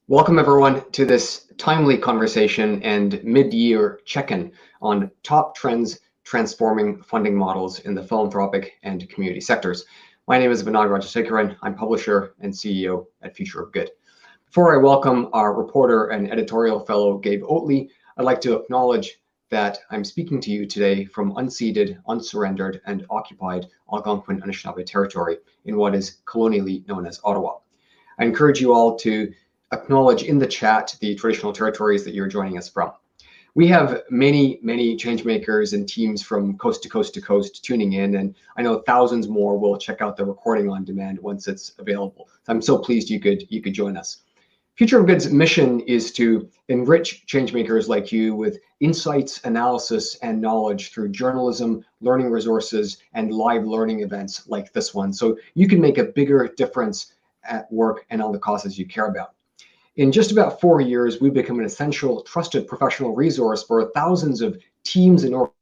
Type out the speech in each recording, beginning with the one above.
Welcome, everyone, to this timely conversation and mid-year check-in on top trends transforming funding models in the philanthropic and community sectors. My name is Vinod Rajasekaran. I'm publisher and CEO at Future of Good. Before I welcome our reporter and editorial fellow, Gabe Oatley, I'd like to acknowledge that I'm speaking to you today from unceded, unsurrendered, and occupied Algonquin Anishinaabe territory in what is colonially known as Ottawa. I encourage you all to acknowledge in the chat the traditional territories that you're joining us from. We have many changemakers and teams from coast to coast to coast tuning in, and I know thousands more will check out the recording on demand once it's available. So I'm so pleased you could join us. Future of Good's mission is to enrich changemakers like you with insights, analysis, and knowledge through journalism, learning resources, and live learning events like this one, so you can make a bigger difference at work and on the causes you care about. In just about 4 years, we've become an essential, trusted professional resource for thousands of teams and organizations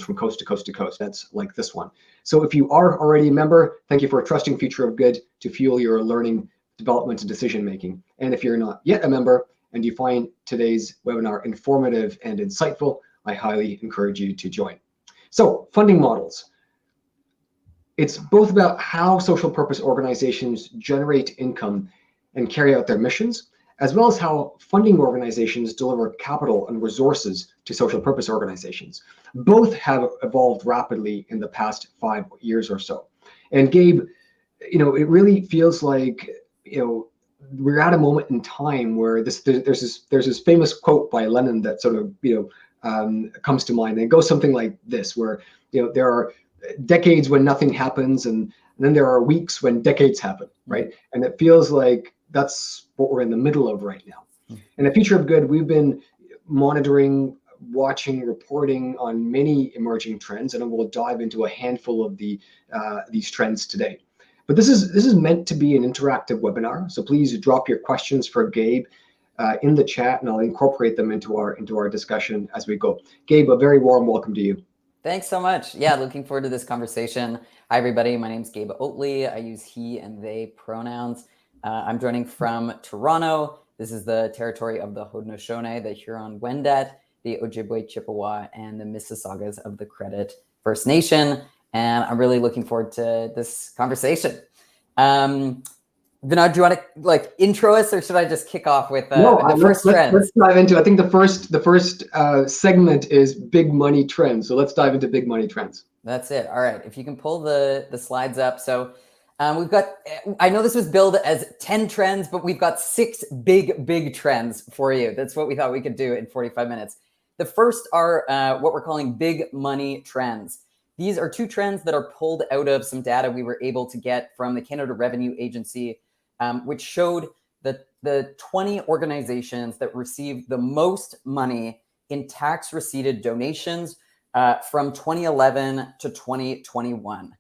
from coast to coast to coast. That's like this one. So if you are already a member, thank you for trusting Future of Good to fuel your learning, development, and decision making. And if you're not yet a member and you find today's webinar informative and insightful, I highly encourage you to join. So funding models. It's both about how social purpose organizations generate income and carry out their missions, as well as how funding organizations deliver capital and resources to social purpose organizations. Both have evolved rapidly in the past 5 years or so. And Gabe, it really feels like, we're at a moment in time where there's this famous quote by Lenin that sort of, comes to mind. And it goes something like this, where there are decades when nothing happens, and then there are weeks when decades happen, right? And it feels like that's what we're in the middle of right now. And at Future of Good, we've been monitoring, watching, reporting on many emerging trends, and we'll dive into a handful of these trends today. But this is meant to be an interactive webinar, so please drop your questions for Gabe in the chat, and I'll incorporate them into our discussion as we go. Gabe, a very warm welcome to you. Thanks so much. Yeah, looking forward to this conversation. Hi, everybody. My name is Gabe Oatley. I use he and they pronouns. I'm joining from Toronto. This is the territory of the Haudenosaunee, the Huron-Wendat, the Ojibwe Chippewa, and the Mississaugas of the Credit First Nation. And I'm really looking forward to this conversation. Vinod, do you want to intro us, or should I just kick off with the first trends? Let's dive into. I think the first segment is big money trends. So let's dive into big money trends. That's it. All right. If you can pull the slides up. So we've got. I know this was billed as 10 trends, but we've got 6 big trends for you. That's what we thought we could do in 45 minutes. The first are what we're calling big money trends. These are 2 trends that are pulled out of some data we were able to get from the Canada Revenue Agency, which showed that the 20 organizations that received the most money in tax receipted donations from 2011 to 2021.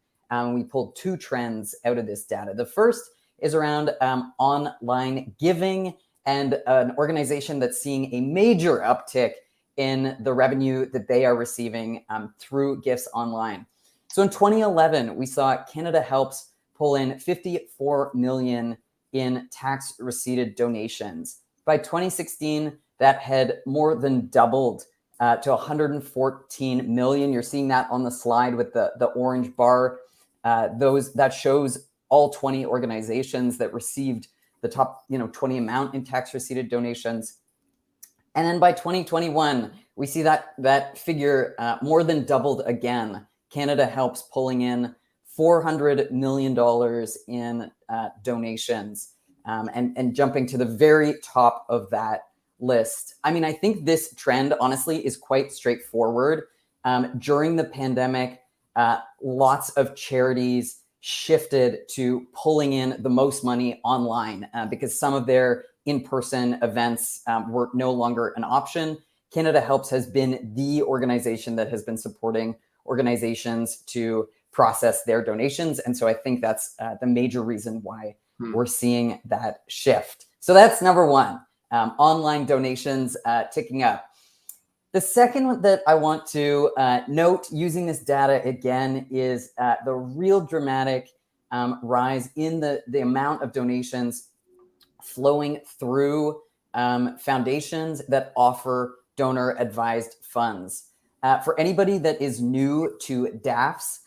We pulled 2 trends out of this data. The first is around online giving, and an organization that's seeing a major uptick in the revenue that they are receiving through gifts online. So in 2011, we saw Canada Helps pull in 54 million in tax receipted donations. By 2016, that had more than doubled to 114 million. You're seeing that on the slide with the orange bar. That shows all 20 organizations that received the top 20 amount in tax receipted donations. And then by 2021, we see that figure more than doubled again. Canada Helps pulling in $400 million in donations, and jumping to the very top of that list. I mean, I think this trend, honestly, is quite straightforward. During the pandemic, lots of charities shifted to pulling in the most money online because some of their in-person events were no longer an option. Canada Helps has been the organization that has been supporting organizations to process their donations. And so I think that's the major reason why we're seeing that shift. So that's number one, online donations ticking up. The second one that I want to note using this data again is the real dramatic rise in the amount of donations flowing through foundations that offer donor advised funds. For anybody that is new to DAFs,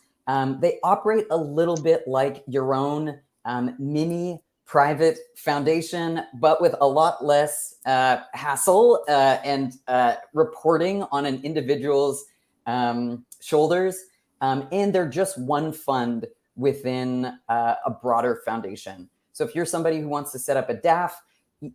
they operate a little bit like your own mini private foundation, but with a lot less hassle and reporting on an individual's shoulders. And they're just one fund within a broader foundation. So if you're somebody who wants to set up a DAF,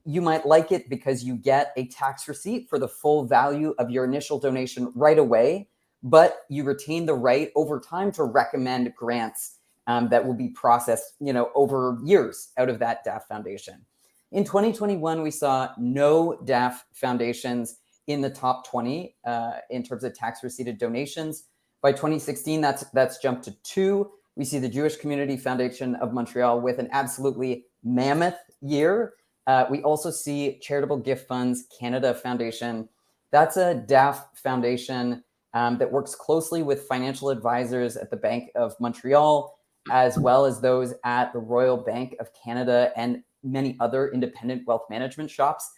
you might like it because you get a tax receipt for the full value of your initial donation right away, but you retain the right over time to recommend grants that will be processed, over years out of that DAF foundation. In 2021, we saw no DAF foundations in the top 20 in terms of tax receipted donations. By 2016, that's jumped to 2. We see the Jewish Community Foundation of Montreal with an absolutely mammoth year. We also see Charitable Gift Funds Canada Foundation. That's a DAF foundation that works closely with financial advisors at the Bank of Montreal, as well as those at the Royal Bank of Canada and many other independent wealth management shops,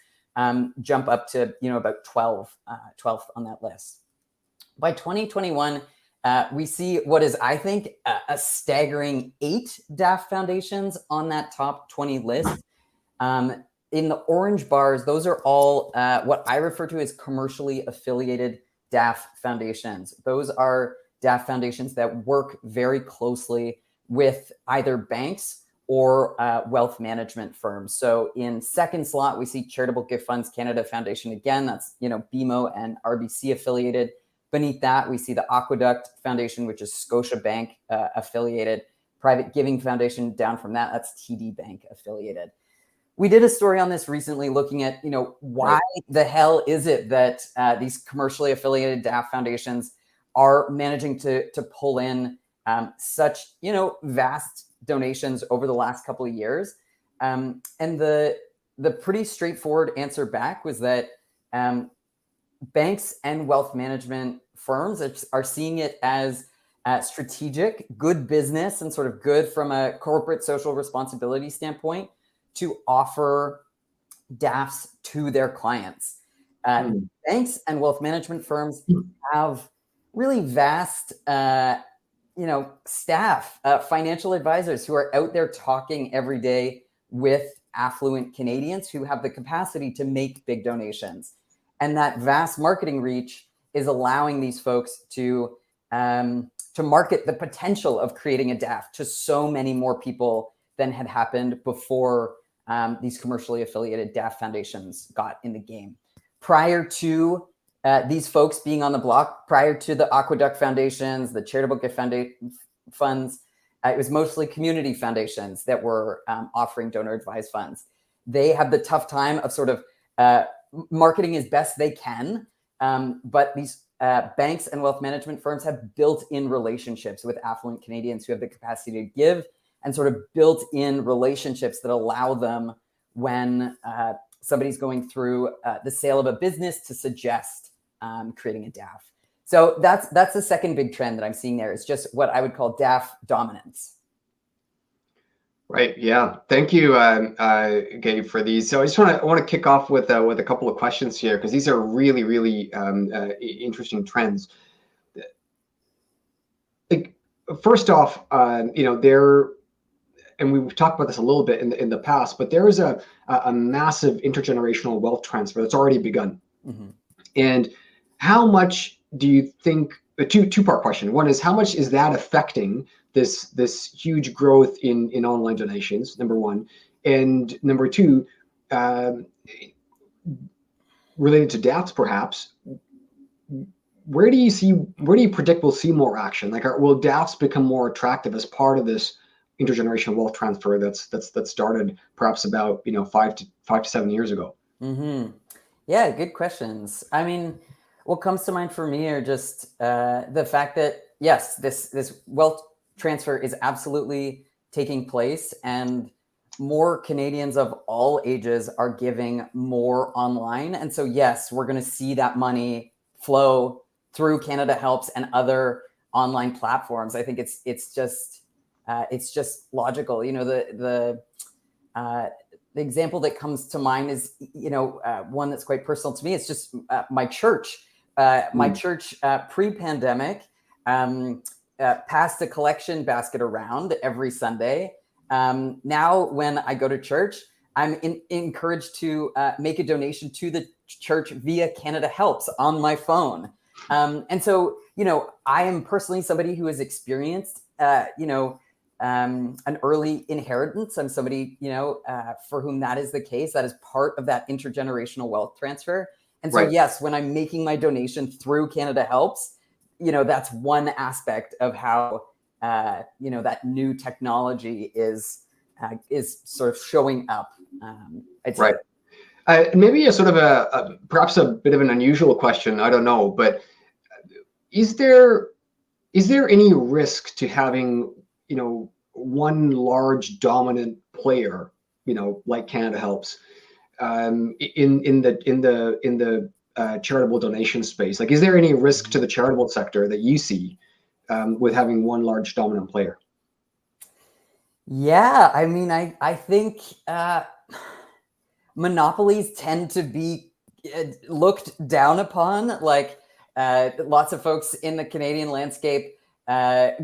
jump up to about 12th on that list. By 2021, we see what is, I think, a staggering 8 DAF foundations on that top 20 list. In the orange bars, those are all what I refer to as commercially affiliated DAF foundations. Those are DAF foundations that work very closely with either banks or wealth management firms. So in second slot, we see Charitable Gift Funds Canada Foundation. Again, that's BMO and RBC affiliated. Beneath that, we see the Aqueduct Foundation, which is Scotiabank affiliated. Private Giving Foundation, down from that, that's TD Bank affiliated. We did a story on this recently looking at, why the hell is it that these commercially affiliated DAF foundations are managing to pull in such, vast donations over the last couple of years. And the pretty straightforward answer back was that banks and wealth management firms are seeing it as strategic, good business, and sort of good from a corporate social responsibility standpoint to offer DAFs to their clients. Banks and wealth management firms have really vast, staff, financial advisors who are out there talking every day with affluent Canadians who have the capacity to make big donations. And that vast marketing reach is allowing these folks to market the potential of creating a DAF to so many more people than had happened before these commercially affiliated DAF foundations got in the game. Prior to these folks being on the block, prior to the Aqueduct Foundations, the Charitable Gift Funds, it was mostly community foundations that were offering donor advised funds. They have the tough time of sort of marketing as best they can, but these banks and wealth management firms have built-in relationships with affluent Canadians who have the capacity to give, and sort of built-in relationships that allow them, when somebody's going through the sale of a business, to suggest creating a DAF. So that's the second big trend that I'm seeing there. It's just what I would call DAF dominance. Right. Yeah. Thank you, Gabe, for these. So I want to kick off with a couple of questions here, because these are really, really interesting trends. First off, and we've talked about this a little bit in the past, but there is a massive intergenerational wealth transfer that's already begun. Mm-hmm. And how much do you think? A two-part question. One is, how much is that affecting this huge growth in online donations? Number one, and number two, related to DAFs, perhaps. Where do you predict we'll see more action? Will DAFs become more attractive as part of this intergenerational wealth transfer that started perhaps about 5 to 7 years ago? Mm-hmm. Yeah, good questions. I mean, what comes to mind for me are just the fact that yes, this wealth transfer is absolutely taking place, and more Canadians of all ages are giving more online. And so yes, we're going to see that money flow through Canada Helps and other online platforms. I think it's just logical. The example that comes to mind is one that's quite personal to me. It's just my church. My church pre-pandemic passed a collection basket around every Sunday. Now, when I go to church, I'm encouraged to make a donation to the church via Canada Helps on my phone. And so, I am personally somebody who has experienced, an early inheritance. I'm somebody, for whom that is the case. That is part of that intergenerational wealth transfer. And so, yes, when I'm making my donation through Canada Helps, that's one aspect of how, that new technology is sort of showing up. Right. Maybe a sort of perhaps a bit of an unusual question. I don't know, but is there any risk to having, one large dominant player, like Canada Helps, in the charitable donation space? Like, is there any risk to the charitable sector that you see with having one large dominant player? Yeah, I mean, I think monopolies tend to be looked down upon. Like lots of folks in the Canadian landscape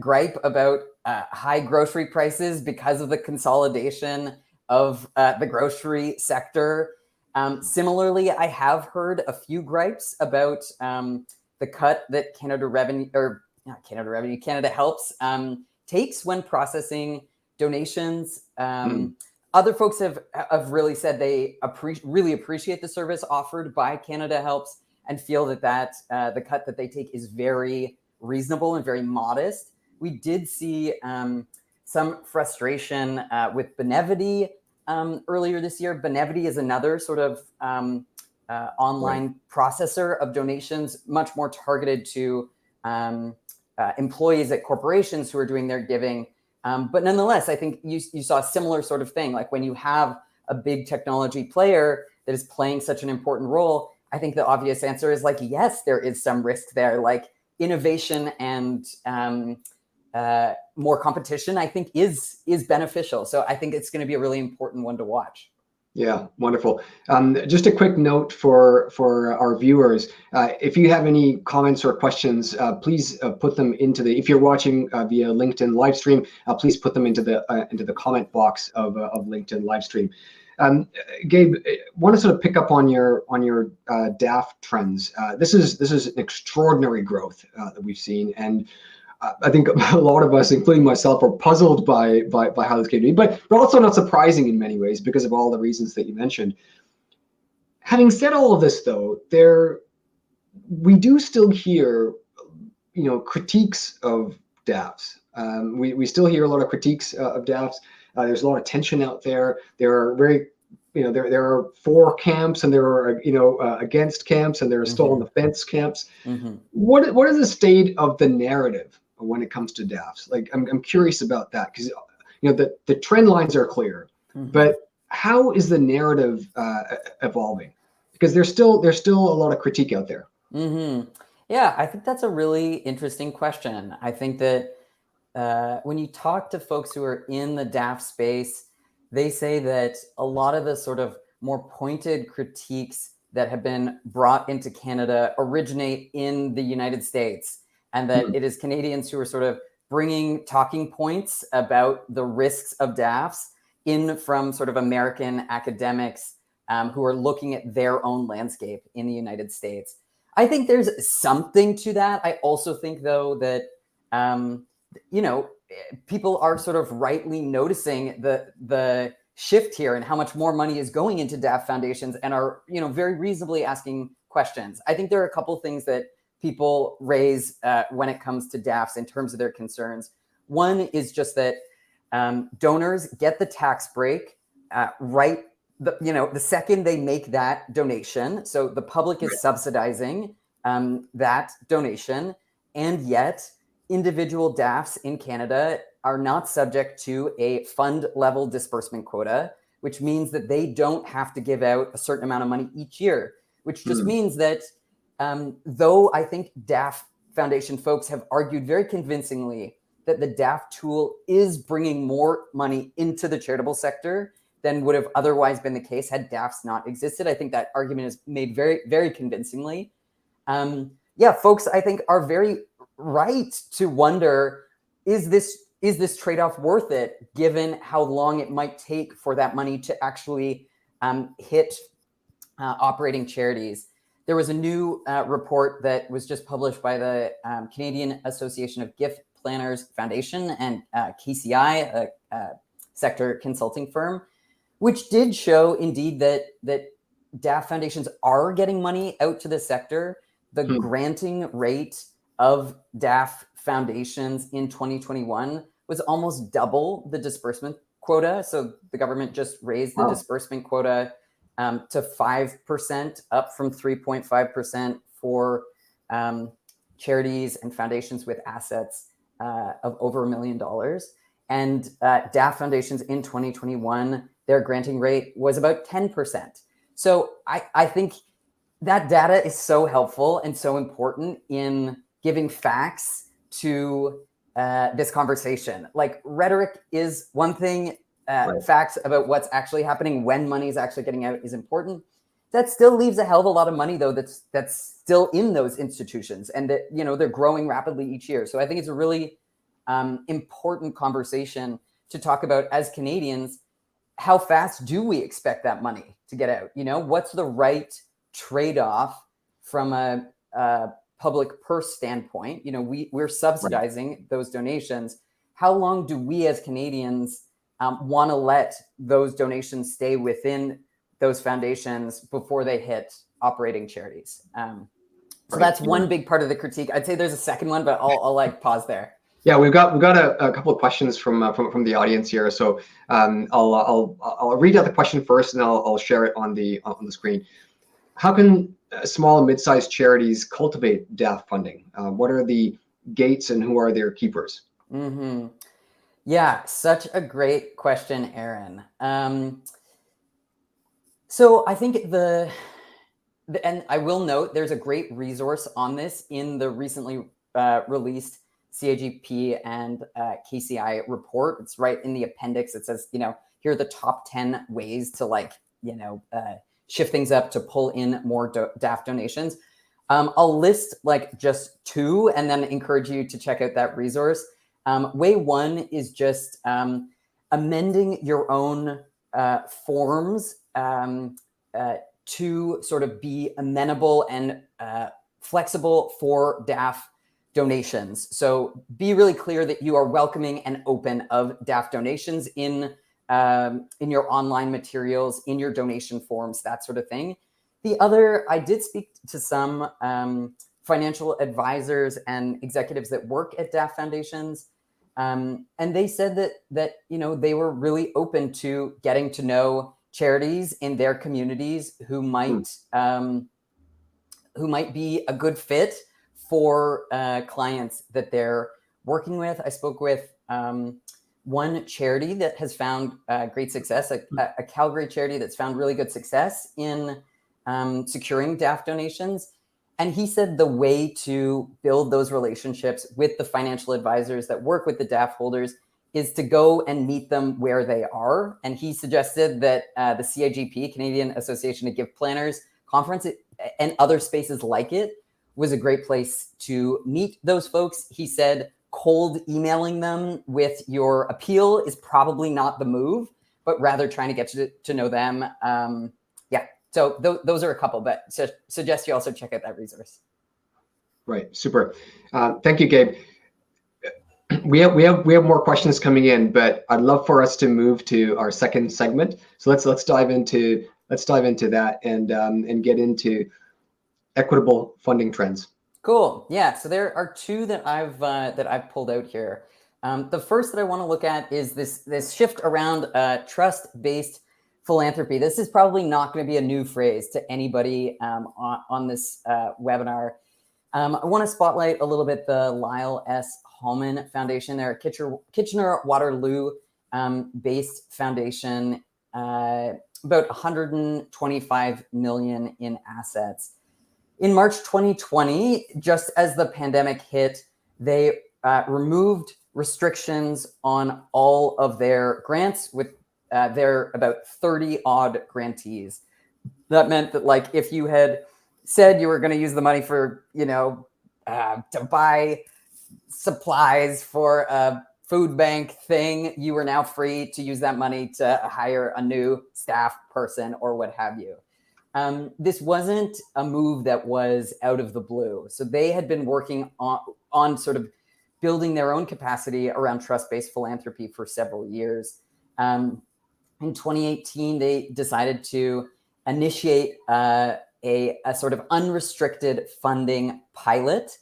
gripe about high grocery prices because of the consolidation of the grocery sector. Similarly, I have heard a few gripes about the cut that Canada Helps takes when processing donations. Other folks have really said they really appreciate the service offered by Canada Helps and feel that the cut that they take is very reasonable and very modest. We did see some frustration with Benevity earlier this year. Benevity is another sort of online processor of donations, much more targeted to employees at corporations who are doing their giving. But nonetheless, I think you saw a similar sort of thing. Like when you have a big technology player that is playing such an important role, I think the obvious answer is like, yes, there is some risk there. Like innovation and more competition, I think is beneficial. So I think it's going to be a really important one to watch. Yeah, wonderful. Just a quick note for our viewers. If you have any comments or questions, please put them into if you're watching via LinkedIn live stream, please put them into the comment box of LinkedIn live stream. Gabe, want to sort of pick up on your DAF trends. This is an extraordinary growth that we've seen, and I think a lot of us, including myself, are puzzled by how this came to be, but also not surprising in many ways because of all the reasons that you mentioned. Having said all of this, though, we do still hear, critiques of DAFs. We still hear a lot of critiques of DAFs. There's a lot of tension out there. There are there are for camps, and there are against camps, and there are still on the fence camps. What is the state of the narrative when it comes to DAFs? Like, I'm curious about that, because the trend lines are clear, but how is the narrative evolving? Because there's still a lot of critique out there. Yeah, I think that's a really interesting question. I think that when you talk to folks who are in the DAF space, they say that a lot of the sort of more pointed critiques that have been brought into Canada originate in the United States, and that it is Canadians who are sort of bringing talking points about the risks of DAFs in from sort of American academics who are looking at their own landscape in the United States. I think there's something to that. I also think, though, that people are sort of rightly noticing the shift here and how much more money is going into DAF foundations, and are very reasonably asking questions. I think there are a couple things that people raise when it comes to DAFs in terms of their concerns. One is just that donors get the tax break the second they make that donation. So the public is subsidizing that donation, and yet individual DAFs in Canada are not subject to a fund level disbursement quota, which means that they don't have to give out a certain amount of money each year, which just means that Though I think DAF Foundation folks have argued very convincingly that the DAF tool is bringing more money into the charitable sector than would have otherwise been the case had DAFs not existed. I think that argument is made very, very convincingly. Yeah, folks, I think are very right to wonder, is this trade-off worth it, given how long it might take for that money to actually hit operating charities? There was a new report that was just published by the Canadian Association of Gift Planners Foundation and KCI, a sector consulting firm, which did show indeed that DAF foundations are getting money out to the sector. The granting rate of DAF foundations in 2021 was almost double the disbursement quota. So the government just raised the disbursement quota to 5%, up from 3.5% for charities and foundations with assets of over $1 million. And DAF foundations in 2021, their granting rate was about 10%. So I think that data is so helpful and so important in giving facts to this conversation. Like, rhetoric is one thing, facts about what's actually happening when money is actually getting out is important. That still leaves a hell of a lot of money, though, that's still in those institutions, and that, you know, they're growing rapidly each year. So I think it's a really important conversation to talk about as Canadians. How fast do we expect that money to get out? You know, what's the right trade-off from a public purse standpoint? You know, we're subsidizing those donations. How long do we as Canadians want to let those donations stay within those foundations before they hit operating charities? So that's one big part of the critique. I'd say there's a second one, but I'll like pause there. Yeah, we've got a couple of questions from the audience here. So I'll read out the question first, and I'll share it on the screen. How can small and mid-sized charities cultivate DAF funding? What are the gates, and who are their keepers? Mm-hmm. Yeah, such a great question, Aaron. So I think and I will note there's a great resource on this in the recently released CAGP and KCI report. It's right in the appendix. It says, you know, here are the top 10 ways to, like, you know, shift things up to pull in more DAF donations. I'll list like just two and then encourage you to check out that resource. Way one is just amending your own forms to sort of be amenable and flexible for DAF donations. So be really clear that you are welcoming and open of DAF donations in your online materials, in your donation forms, that sort of thing. The other, I did speak to some financial advisors and executives that work at DAF foundations, and they said that you know, they were really open to getting to know charities in their communities who might be a good fit for clients that they're working with. I spoke with one charity that has found great success, a Calgary charity that's found really good success in securing DAF donations. And he said the way to build those relationships with the financial advisors that work with the DAF holders is to go and meet them where they are. And he suggested that the CAGP, Canadian Association of Gift Planners conference, and other spaces like it was a great place to meet those folks. He said cold emailing them with your appeal is probably not the move, but rather trying to get to know them. Yeah, so those are a couple, but suggest you also check out that resource. Right, super. Thank you, Gabe. We have more questions coming in, but I'd love for us to move to our second segment. So let's dive into that and get into equitable funding trends. Cool. Yeah. So there are two that I've pulled out here. The first that I want to look at is this shift around trust-based philanthropy. This is probably not going to be a new phrase to anybody on this webinar. I want to spotlight a little bit the Lyle S. Hallman Foundation. They're a Kitchener-Waterloo based foundation, about $125 million in assets. In March 2020, just as the pandemic hit, they removed restrictions on all of their grants with their about 30 odd grantees. That meant that, like, if you had said you were going to use the money for, to buy supplies for a food bank thing, you were now free to use that money to hire a new staff person or what have you. This wasn't a move that was out of the blue. So they had been working on sort of building their own capacity around trust-based philanthropy for several years. In 2018, they decided to initiate a sort of unrestricted funding pilot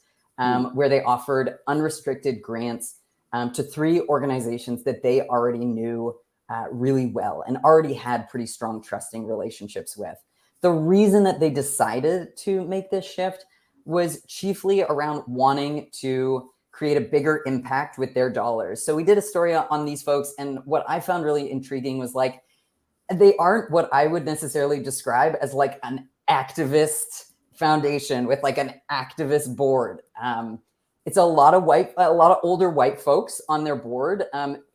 where they offered unrestricted grants to 3 organizations that they already knew really well and already had pretty strong trusting relationships with. The reason that they decided to make this shift was chiefly around wanting to create a bigger impact with their dollars. So we did a story on these folks, and what I found really intriguing was, like, they aren't what I would necessarily describe as like an activist foundation with like an activist board. It's a lot of older white folks on their board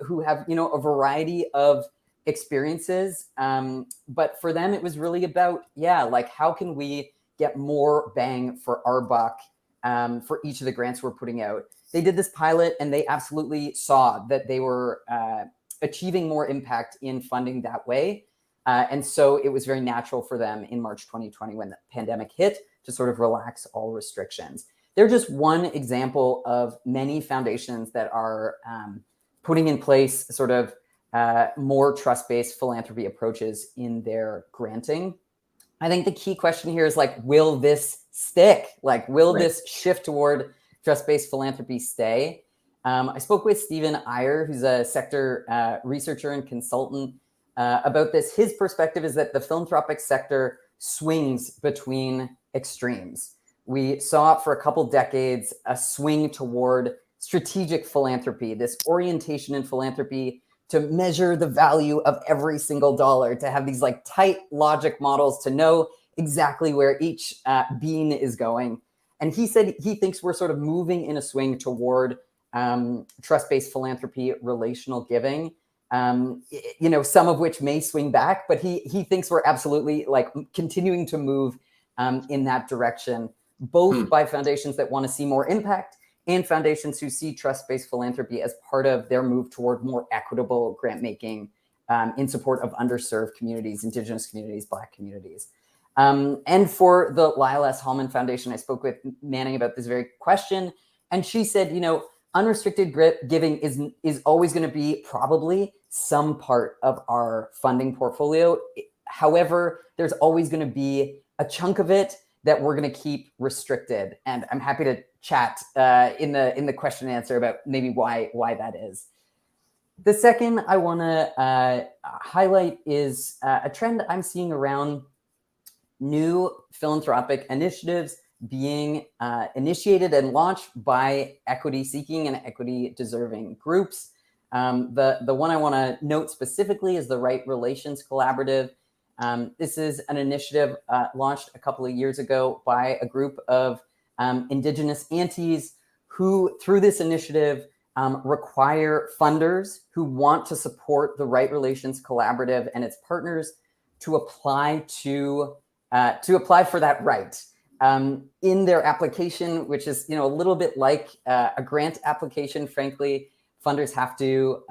who have, a variety of experiences. But for them, it was really about, like, how can we get more bang for our buck for each of the grants we're putting out? They did this pilot and they absolutely saw that they were achieving more impact in funding that way. And so it was very natural for them in March 2020, when the pandemic hit, to sort of relax all restrictions. They're just one example of many foundations that are putting in place sort of more trust-based philanthropy approaches in their granting. I think the key question here is, like, will this stick? Like, will this shift toward trust-based philanthropy stay? I spoke with Stephen Iyer, who's a sector researcher and consultant about this. His perspective is that the philanthropic sector swings between extremes. We saw for a couple decades a swing toward strategic philanthropy, this orientation in philanthropy to measure the value of every single dollar, to have these like tight logic models to know exactly where each bean is going. And he said he thinks we're sort of moving in a swing toward trust-based philanthropy, relational giving, some of which may swing back, but he thinks we're absolutely like continuing to move in that direction, both by foundations that want to see more impact and foundations who see trust-based philanthropy as part of their move toward more equitable grant making in support of underserved communities, Indigenous communities, Black communities. And for the Lyle S. Hallman Foundation, I spoke with Manning about this very question, and she said, unrestricted giving is always going to be probably some part of our funding portfolio. However, there's always going to be a chunk of it that we're going to keep restricted. And I'm happy to chat in the question and answer about maybe why that is. The second I want to highlight is a trend I'm seeing around new philanthropic initiatives being initiated and launched by equity-seeking and equity-deserving groups. The one I want to note specifically is the Right Relations Collaborative. This is an initiative launched a couple of years ago by a group of Indigenous aunties who, through this initiative, require funders who want to support the Right Relations Collaborative and its partners to apply for that right. In their application, which is a little bit like a grant application, frankly, funders have to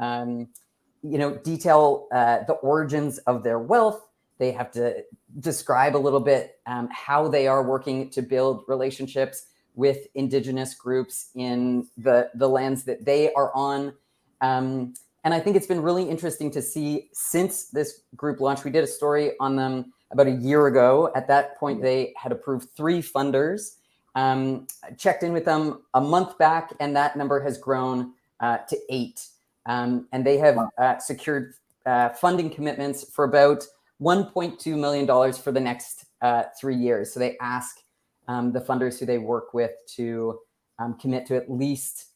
detail the origins of their wealth. They have to describe a little bit how they are working to build relationships with Indigenous groups in the lands that they are on. And I think it's been really interesting to see since this group launched. We did a story on them about a year ago. At that point, they had approved 3 funders. Checked in with them a month back, and that number has grown to 8. And they have secured funding commitments for about $1.2 million for the next 3 years. So they ask the funders who they work with to commit to at least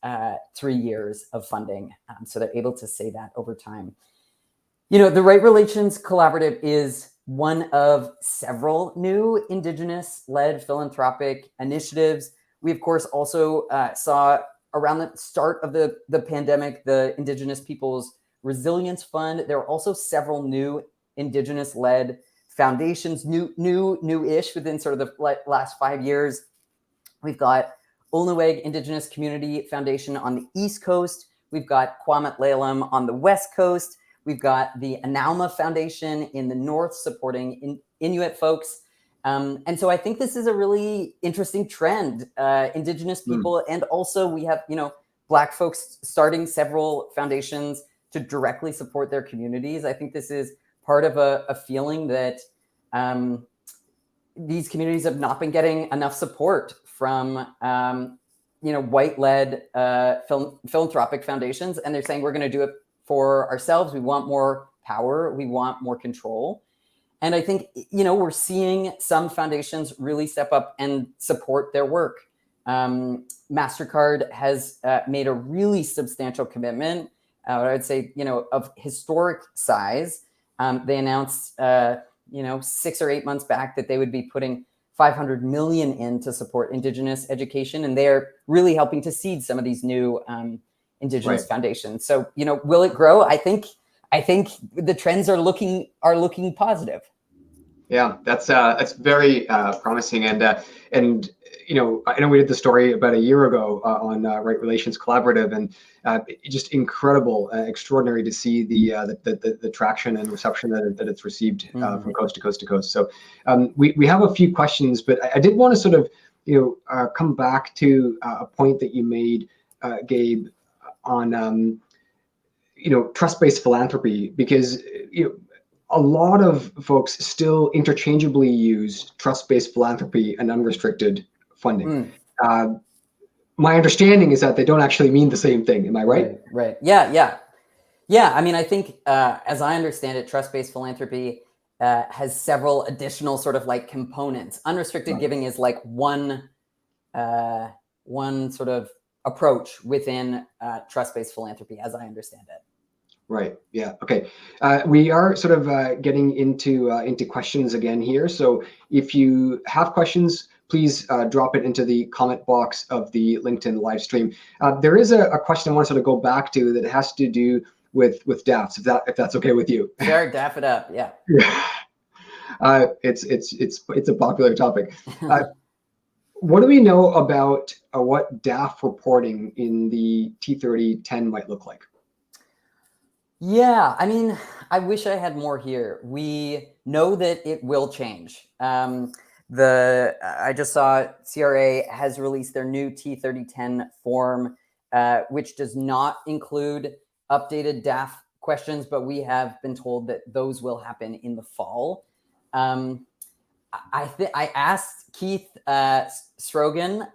3 years of funding. So they're able to say that over time. The Right Relations Collaborative is one of several new Indigenous-led philanthropic initiatives. We, of course, also saw around the start of the pandemic, the Indigenous Peoples Resilience Fund. There were also several new Indigenous-led foundations, new-ish within sort of the last 5 years. We've got Olneweg Indigenous Community Foundation on the East Coast. We've got Kwamut Lalem on the West Coast. We've got the Anauma Foundation in the North supporting Inuit folks. And so I think this is a really interesting trend. Indigenous people, and also we have, Black folks starting several foundations to directly support their communities. I think this is part of a feeling that these communities have not been getting enough support from white-led philanthropic foundations, and they're saying we're going to do it for ourselves. We want more power. We want more control. And I think, we're seeing some foundations really step up and support their work. MasterCard has made a really substantial commitment, I would say, of historic size. They announced, 6 or 8 months back that they would be putting $500 million in to support Indigenous education. And they're really helping to seed some of these new Indigenous foundations. So, will it grow? I think the trends are looking positive. Yeah, that's very promising. And I know we did the story about a year ago on Right Relations Collaborative, and just incredible, extraordinary to see the traction and reception that it's received from coast to coast to coast. So we have a few questions, but I did want to sort of come back to a point that you made, Gabe, on trust-based philanthropy, because a lot of folks still interchangeably use trust-based philanthropy and unrestricted funding. My understanding is that they don't actually mean the same thing. Am I right? Right. Yeah. I mean, I think as I understand it, trust-based philanthropy has several additional sort of like components. Unrestricted giving is like one sort of approach within trust-based philanthropy, as I understand it. Right. Yeah. Okay. We are sort of getting into questions again here. So if you have questions, please drop it into the comment box of the LinkedIn live stream. There is a question I want to sort of go back to that has to do with DAFs, if that's okay with you. Sure, DAF it up. Yeah. It's a popular topic. What do we know about what DAF reporting in the T3010 might look like? Yeah, I mean, I wish I had more here. We know that it will change. I just saw CRA has released their new T3010 form, which does not include updated DAF questions, but we have been told that those will happen in the fall. I asked Keith Strogan,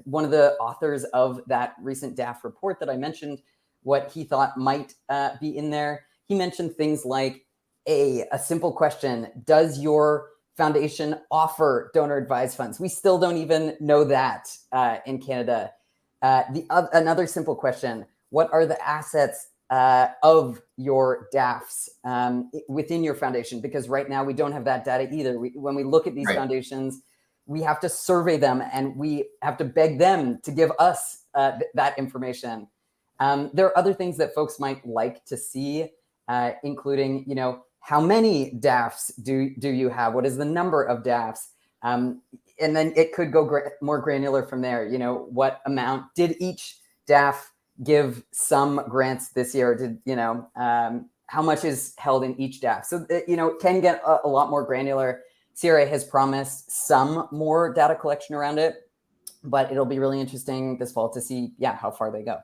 one of the authors of that recent DAF report that I mentioned, what he thought might be in there. He mentioned things like a simple question: does your foundation offer donor advised funds? We still don't even know that in Canada. Another simple question: what are the assets of your DAFs within your foundation? Because right now we don't have that data either. When we look at these foundations, we have to survey them and we have to beg them to give us that information. There are other things that folks might like to see, including, how many DAFs do you have? What is the number of DAFs? And then it could go more granular from there. What amount did each DAF give some grants this year? Did how much is held in each DAF? So it can get a lot more granular. CRA has promised some more data collection around it, but it'll be really interesting this fall to see, how far they go.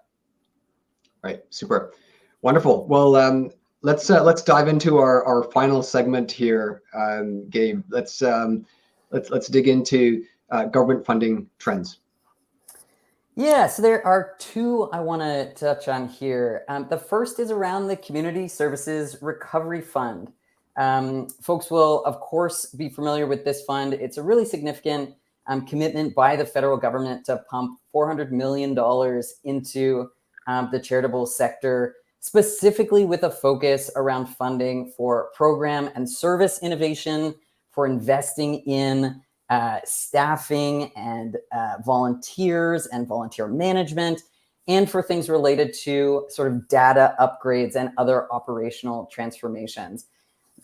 Right. Super. Wonderful. Well, let's dive into our final segment here, Gabe. Let's dig into government funding trends. Yeah, so there are two I want to touch on here. The first is around the Community Services Recovery Fund. Folks will, of course, be familiar with this fund. It's a really significant commitment by the federal government to pump $400 million into the charitable sector specifically with a focus around funding for program and service innovation, for investing in staffing and volunteers and volunteer management, and for things related to sort of data upgrades and other operational transformations.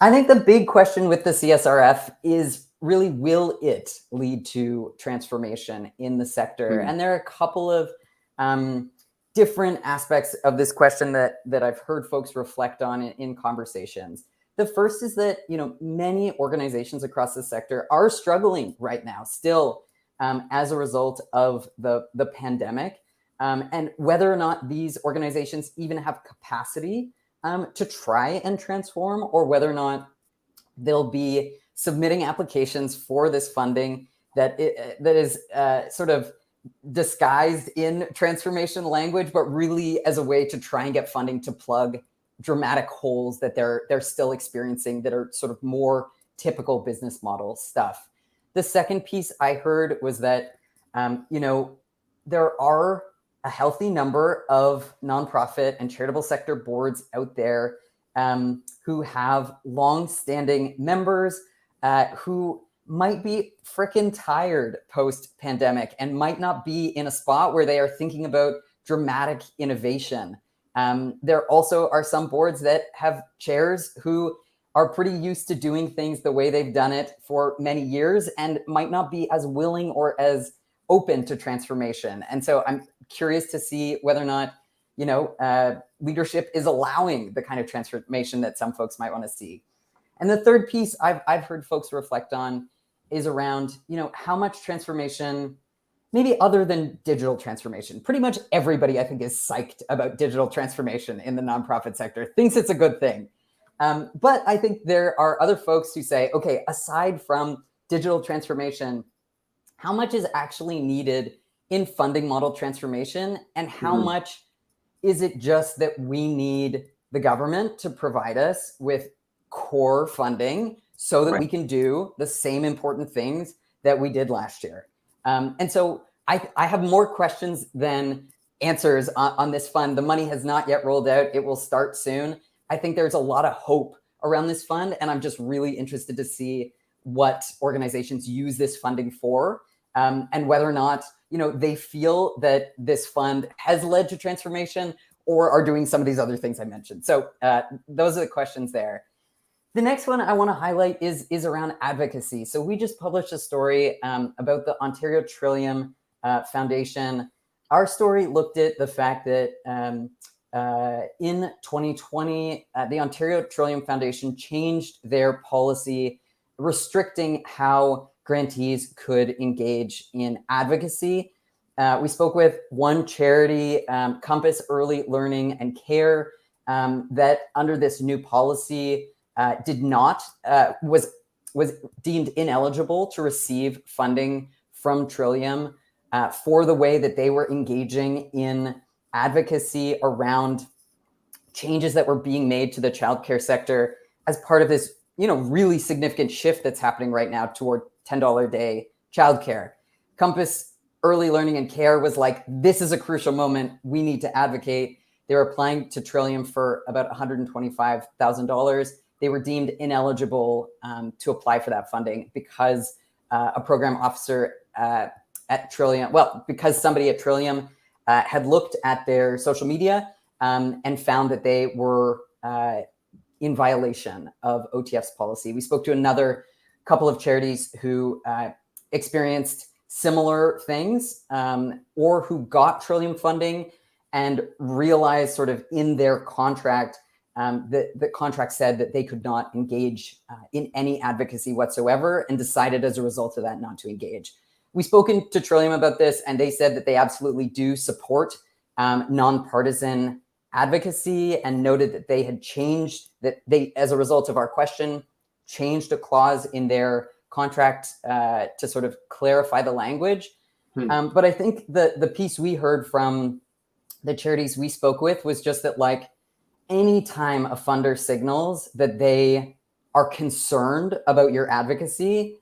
I think the big question with the CSRF is really, will it lead to transformation in the sector? And there are a couple of different aspects of this question that I've heard folks reflect on in conversations. The first is that, many organizations across the sector are struggling right now still as a result of the pandemic, and whether or not these organizations even have capacity to try and transform, or whether or not they'll be submitting applications for this funding that is sort of disguised in transformation language, but really as a way to try and get funding to plug dramatic holes that they're still experiencing that are sort of more typical business model stuff. The second piece I heard was that, there are a healthy number of nonprofit and charitable sector boards out there who have long-standing members who might be freaking tired post-pandemic and might not be in a spot where they are thinking about dramatic innovation. There also are some boards that have chairs who are pretty used to doing things the way they've done it for many years and might not be as willing or as open to transformation. And so I'm curious to see whether or not, leadership is allowing the kind of transformation that some folks might want to see. And the third piece I've heard folks reflect on is around, how much transformation, maybe other than digital transformation. Pretty much everybody, I think, is psyched about digital transformation in the nonprofit sector, thinks it's a good thing. But I think there are other folks who say, okay, aside from digital transformation, how much is actually needed in funding model transformation, and how much is it just that we need the government to provide us with core funding so that we can do the same important things that we did last year? And so I have more questions than answers on this fund. The money has not yet rolled out. It will start soon. I think there's a lot of hope around this fund, and I'm just really interested to see what organizations use this funding for, and whether or not, they feel that this fund has led to transformation or are doing some of these other things I mentioned. So those are the questions there. The next one I want to highlight is around advocacy. So we just published a story about the Ontario Trillium Foundation. Our story looked at the fact that in 2020, the Ontario Trillium Foundation changed their policy restricting how grantees could engage in advocacy. We spoke with one charity, Compass Early Learning and Care, that under this new policy was deemed ineligible to receive funding from Trillium for the way that they were engaging in advocacy around changes that were being made to the childcare sector as part of this, really significant shift that's happening right now toward $10 a day childcare. Compass Early Learning and Care was like, this is a crucial moment. We need to advocate. They were applying to Trillium for about $125,000. They were deemed ineligible to apply for that funding because a program officer at Trillium, because somebody at Trillium had looked at their social media and found that they were in violation of OTF's policy. We spoke to another couple of charities who experienced similar things or who got Trillium funding and realized sort of in their contract, the contract said that they could not engage in any advocacy whatsoever, and decided as a result of that not to engage. We've spoken to Trillium about this, and they said that they absolutely do support nonpartisan advocacy, and noted that they had changed, that they, as a result of our question, changed a clause in their contract to sort of clarify the language. But I think the piece we heard from the charities we spoke with was just that, like, anytime a funder signals that they are concerned about your advocacy,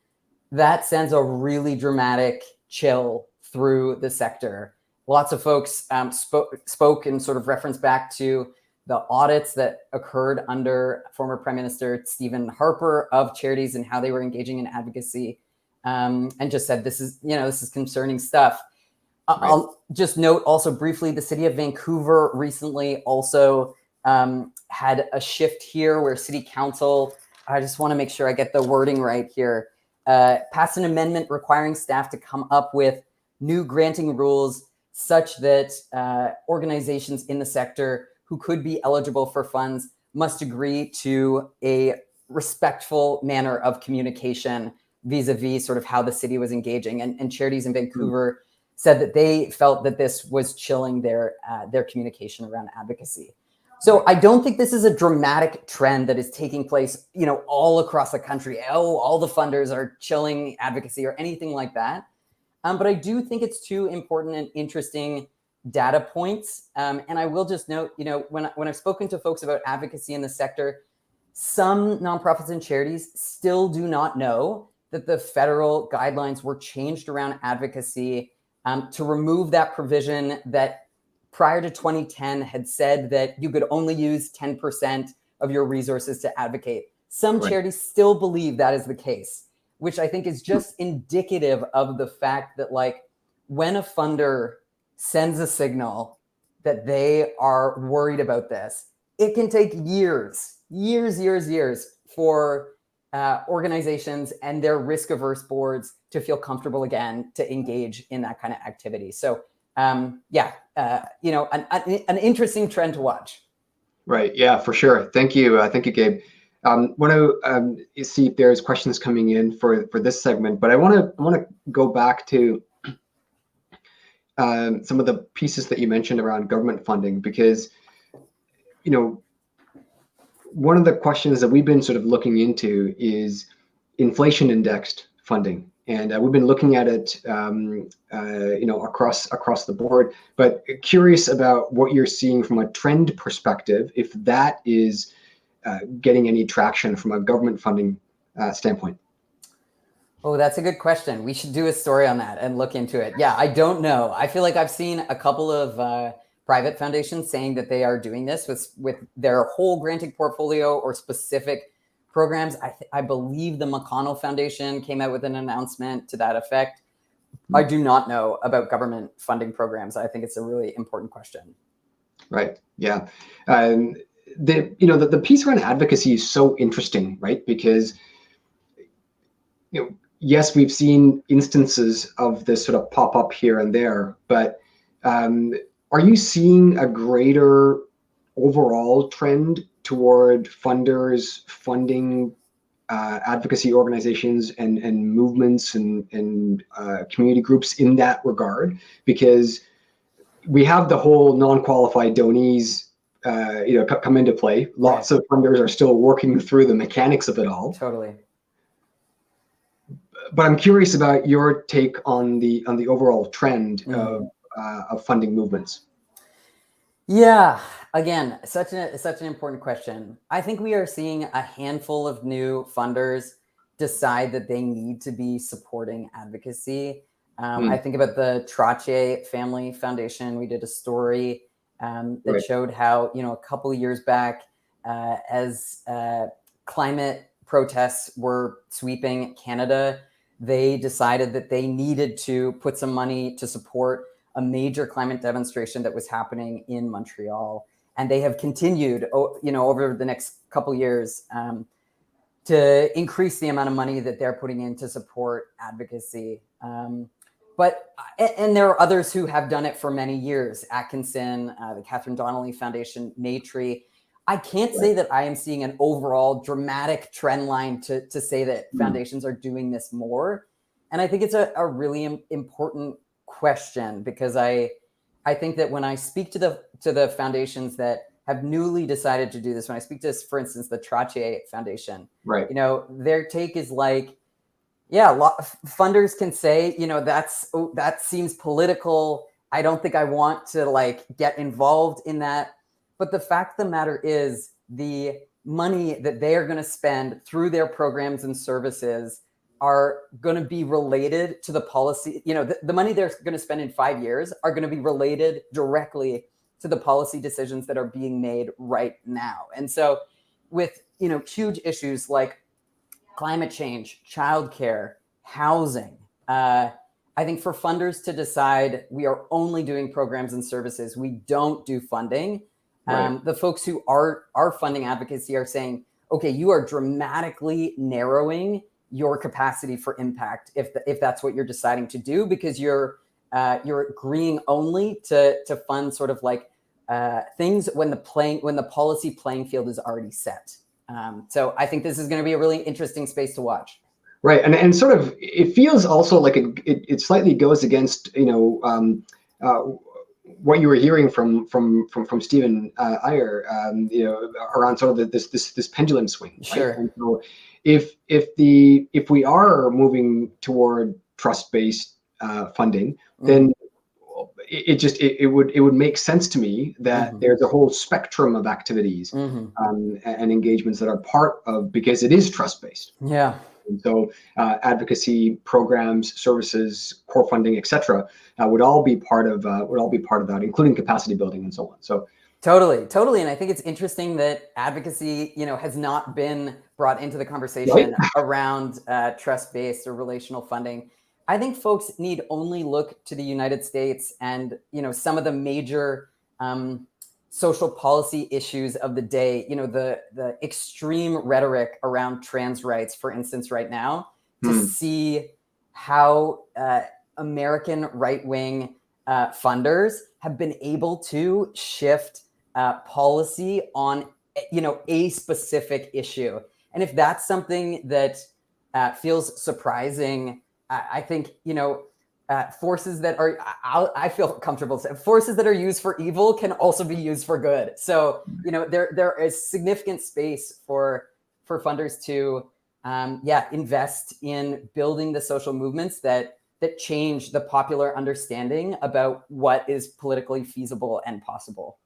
that sends a really dramatic chill through the sector. Lots of folks spoke and sort of referenced back to the audits that occurred under former Prime Minister Stephen Harper of charities and how they were engaging in advocacy, and just said, this is concerning stuff. Right. I'll just note also briefly, the city of Vancouver recently also had a shift here where city council, I just want to make sure I get the wording right here, passed an amendment requiring staff to come up with new granting rules such that organizations in the sector who could be eligible for funds must agree to a respectful manner of communication vis-a-vis sort of how the city was engaging. And charities in Vancouver said that they felt that this was chilling their communication around advocacy. So I don't think this is a dramatic trend that is taking place, all across the country. Oh, all the funders are chilling advocacy or anything like that. But I do think it's two important and interesting data points. And I will just note, when I've spoken to folks about advocacy in the sector, some nonprofits and charities still do not know that the federal guidelines were changed around advocacy to remove that provision that prior to 2010 had said that you could only use 10% of your resources to advocate. Some charities still believe that is the case, which I think is just indicative of the fact that, like, when a funder sends a signal that they are worried about this, it can take years for organizations and their risk-averse boards to feel comfortable again to engage in that kind of activity. So, an interesting trend to watch. Right. Yeah, for sure. Thank you. Thank you, Gabe. Want to see if there's questions coming in for this segment, but I want to go back to some of the pieces that you mentioned around government funding, because one of the questions that we've been sort of looking into is inflation indexed funding, and we've been looking at it across the board, but curious about what you're seeing from a trend perspective, if that is getting any traction from a government funding standpoint. Oh, that's a good question. We should do a story on that and look into it. Yeah, I don't know. I feel like I've seen a couple of private foundations saying that they are doing this with their whole granting portfolio or specific programs. I believe the McConnell Foundation came out with an announcement to that effect. I do not know about government funding programs. I think it's a really important question. Right. Yeah. The piece around advocacy is so interesting, right? Because yes, we've seen instances of this sort of pop up here and there, but are you seeing a greater overall trend toward funders funding advocacy organizations and movements and community groups in that regard? Because we have the whole non-qualified donees come into play. Lots of funders are still working through the mechanics of it all. Totally. But I'm curious about your take on the overall trend of funding movements. Yeah, again, such an important question. I think we are seeing a handful of new funders decide that they need to be supporting advocacy. I think about the Trottier Family Foundation. We did a story that showed how, a couple of years back, as climate protests were sweeping Canada, they decided that they needed to put some money to support a major climate demonstration that was happening in Montreal. And they have continued, over the next couple of years to increase the amount of money that they're putting in to support advocacy. And there are others who have done it for many years. Atkinson, the Catherine Donnelly Foundation, Maytree. I can't say that I am seeing an overall dramatic trend line to say that foundations are doing this more. And I think it's a really important question, because I think that when I speak to the foundations that have newly decided to do this, when I speak to, for instance, the Trottier Foundation, their take is like, funders can say, that seems political. I don't think I want to get involved in that. But the fact of the matter is, the money that they are going to spend through their programs and services are going to be related to the policy. The money they're going to spend in 5 years are going to be related directly to the policy decisions that are being made right now. And so with, huge issues like climate change, childcare, housing, I think for funders to decide we are only doing programs and services, we don't do funding. Right. The folks who are funding advocacy are saying, okay, you are dramatically narrowing your capacity for impact if that's what you're deciding to do, because you're agreeing only to fund sort of like things when the policy playing field is already set. So I think this is going to be a really interesting space to watch. Right, and sort of it feels also like it slightly goes against what you were hearing from Stephen Iyer, around sort of this pendulum swing. Right? Sure. And so if we are moving toward trust-based funding, then it would make sense to me that there's a whole spectrum of activities and engagements that are part of, because it is trust-based. Yeah. And so advocacy programs, services, core funding, etc., would all be part of that, including capacity building and so on. So totally, and I think it's interesting that advocacy, has not been brought into the conversation around trust-based or relational funding. I think folks need only look to the United States and some of the major social policy issues of the day, the extreme rhetoric around trans rights, for instance, right now, to see how American right-wing funders have been able to shift policy on, a specific issue. And if that's something that feels surprising, I think, forces that are, I feel comfortable saying, forces that are used for evil can also be used for good. So, there is significant space for funders to, invest in building the social movements that change the popular understanding about what is politically feasible and possible.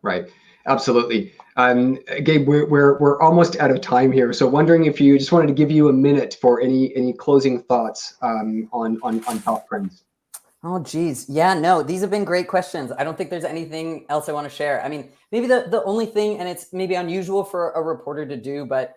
Right. Absolutely. Gabe, we're almost out of time here. So wondering if you just wanted to give you a minute for any closing thoughts on top trends. Oh, geez. Yeah, no, these have been great questions. I don't think there's anything else I want to share. I mean, maybe the only thing, and it's maybe unusual for a reporter to do, but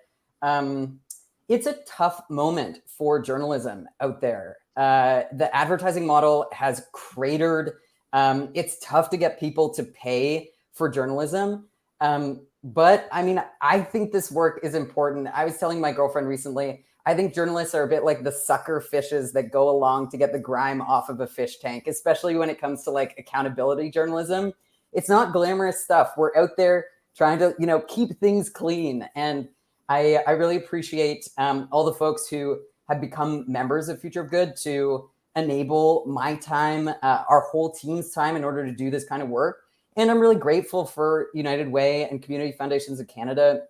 it's a tough moment for journalism out there. The advertising model has cratered. It's tough to get people to pay for journalism. But I mean, I think this work is important. I was telling my girlfriend recently, I think journalists are a bit like the sucker fishes that go along to get the grime off of a fish tank, especially when it comes to like accountability journalism. It's not glamorous stuff. We're out there trying to, keep things clean. And I really appreciate all the folks who have become members of Future of Good to enable my time, our whole team's time in order to do this kind of work. And I'm really grateful for United Way and Community Foundations of Canada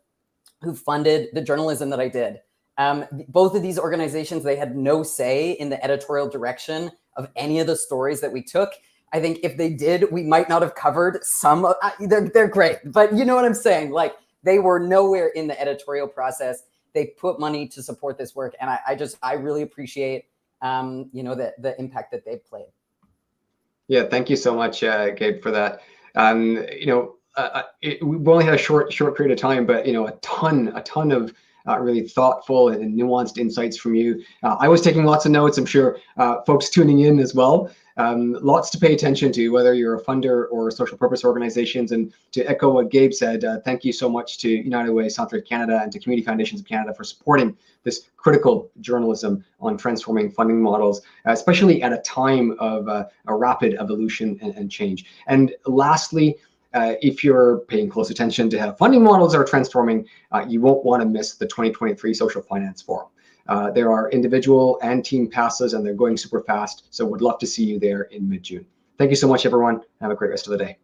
who funded the journalism that I did. Both of these organizations, they had no say in the editorial direction of any of the stories that we took. I think if they did, we might not have covered some. They're great, but you know what I'm saying? Like, they were nowhere in the editorial process. They put money to support this work. And I really appreciate, the impact that they've played. Yeah, thank you so much, Gabe, for that. We've only had a short period of time, but a ton of really thoughtful and nuanced insights from you. I was taking lots of notes. I'm sure folks tuning in as well. Lots to pay attention to, whether you're a funder or social purpose organizations. And to echo what Gabe said, thank you so much to United Way, Southern Canada, and to Community Foundations of Canada for supporting this critical journalism on transforming funding models, especially at a time of a rapid evolution and change. And lastly, if you're paying close attention to how funding models are transforming, you won't want to miss the 2023 Social Finance Forum. There are individual and team passes, and they're going super fast. So would love to see you there in mid-June. Thank you so much, everyone. Have a great rest of the day.